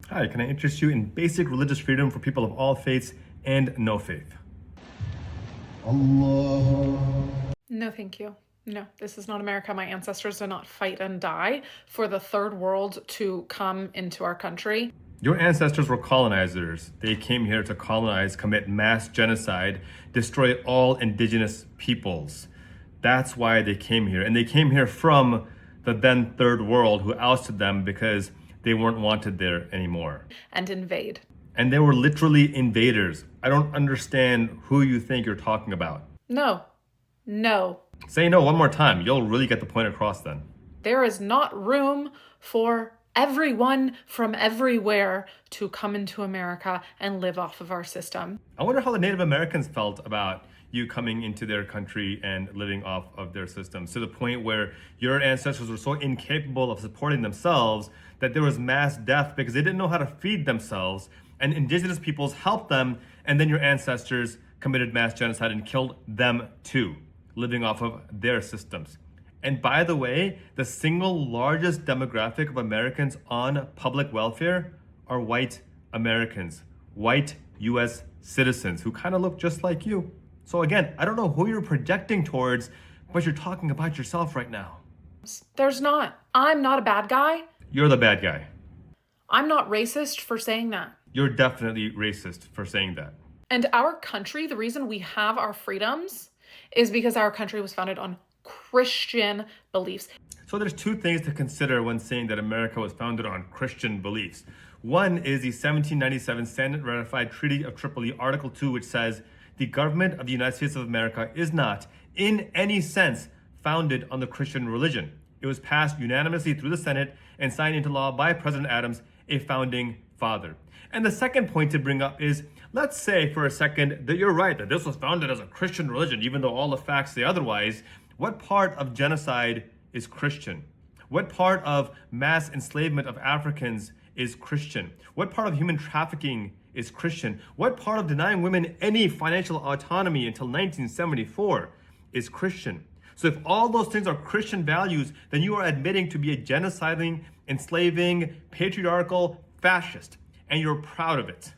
Hi, can I interest you in basic religious freedom for people of all faiths and no faith? No, thank you. No, this is not America. My ancestors did not fight and die for the third world to come into our country. Your ancestors were colonizers. They came here to colonize, commit mass genocide, destroy all indigenous peoples. That's why they came here. And they came here from the then third world who ousted them because they weren't wanted there anymore. And invade. And they were literally invaders. I don't understand who you think you're talking about. No. No. Say no one more time. You'll really get the point across then. There is not room for everyone from everywhere to come into America and live off of our system. I wonder how the Native Americans felt about you coming into their country and living off of their systems, to the point where your ancestors were so incapable of supporting themselves that there was mass death because they didn't know how to feed themselves, and indigenous peoples helped them, and then your ancestors committed mass genocide and killed them too, living off of their systems. And by the way, the single largest demographic of Americans on public welfare are white Americans, white US citizens who kind of look just like you. So again, I don't know who you're projecting towards, but you're talking about yourself right now. There's not. I'm not a bad guy. You're the bad guy. I'm not racist for saying that. You're definitely racist for saying that. And our country, the reason we have our freedoms is because our country was founded on Christian beliefs. So there's two things to consider when saying that America was founded on Christian beliefs. One is the 1797 Senate ratified Treaty of Tripoli, Article 2, which says, the government of the United States of America is not, in any sense, founded on the Christian religion. It was passed unanimously through the Senate and signed into law by President Adams, a founding father. And the second point to bring up is, let's say for a second that you're right, that this was founded as a Christian religion, even though all the facts say otherwise. What part of genocide is Christian? What part of mass enslavement of Africans is Christian? What part of human trafficking is Christian? What part of denying women any financial autonomy until 1974 is Christian? So if all those things are Christian values, then you are admitting to be a genociding, enslaving, patriarchal fascist, and you're proud of it.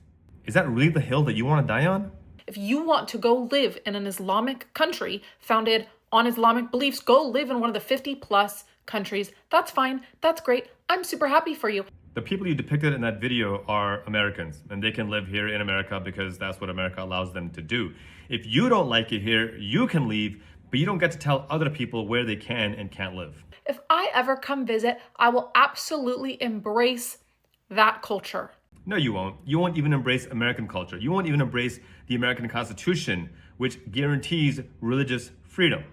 Is that really the hill that you want to die on? If you want to go live in an Islamic country founded on Islamic beliefs, go live in one of the 50 plus countries. That's fine. That's great. I'm super happy for you. The people you depicted in that video are Americans, and they can live here in America because that's what America allows them to do. If you don't like it here, you can leave, but you don't get to tell other people where they can and can't live. If I ever come visit, I will absolutely embrace that culture. No, you won't. You won't even embrace American culture. You won't even embrace the American Constitution, which guarantees religious freedom.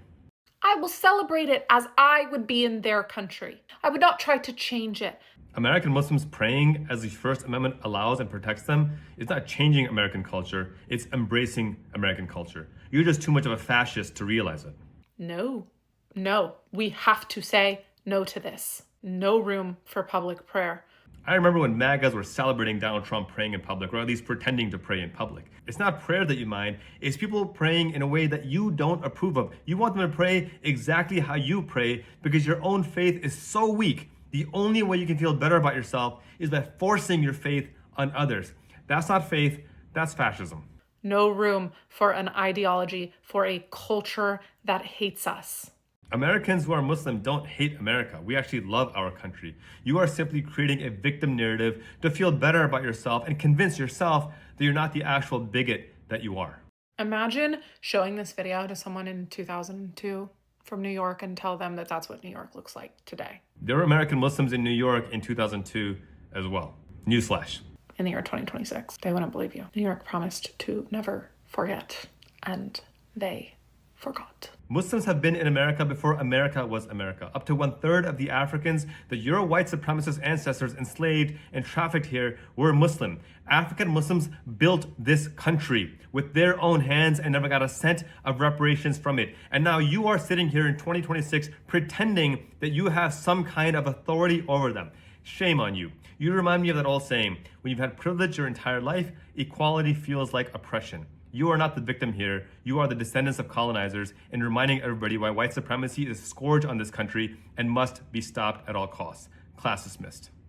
I will celebrate it as I would be in their country. I would not try to change it. American Muslims praying as the First Amendment allows and protects them is not changing American culture, it's embracing American culture. You're just too much of a fascist to realize it. No, we have to say no to this. No room for public prayer. I remember when MAGAs were celebrating Donald Trump praying in public, or at least pretending to pray in public. It's not prayer that you mind, it's people praying in a way that you don't approve of. You want them to pray exactly how you pray because your own faith is so weak. The only way you can feel better about yourself is by forcing your faith on others. That's not faith, that's fascism. No room for an ideology, for a culture that hates us. Americans who are Muslim don't hate America. We actually love our country. You are simply creating a victim narrative to feel better about yourself and convince yourself that you're not the actual bigot that you are. Imagine showing this video to someone in 2002 from New York and tell them that that's what New York looks like today. There were American Muslims in New York in 2002 as well. Newsflash. In the year 2026, they wouldn't believe you. New York promised to never forget, and they forgot. Muslims have been in America before America was America. Up to 1/3 of the Africans that your white supremacist ancestors enslaved and trafficked here were Muslim. African Muslims built this country with their own hands and never got a cent of reparations from it. And now you are sitting here in 2026 pretending that you have some kind of authority over them. Shame on you. You remind me of that old saying, when you've had privilege your entire life, equality feels like oppression. You are not the victim here. You are the descendants of colonizers, and reminding everybody why white supremacy is a scourge on this country and must be stopped at all costs. Class dismissed.